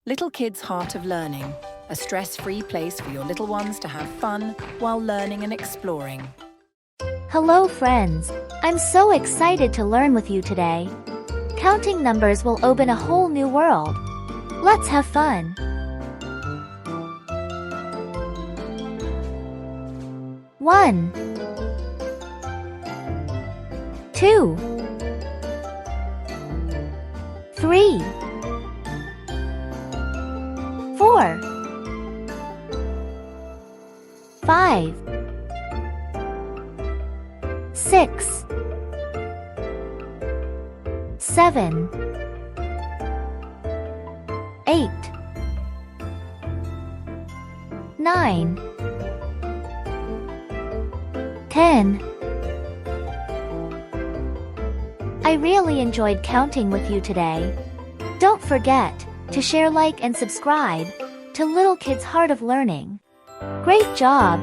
Little Kids Heart of Learning, a stress-free place for your little ones to have fun while learning and exploring. Hello friends, I'm so excited to learn with you today. Counting numbers will open a whole new world. Let's have fun. 1 2 3 4 5 6 7 8 9 10 I really enjoyed counting with you today. Don't forget to share, like, and subscribe to Little Kids Heart of Learning. Great job!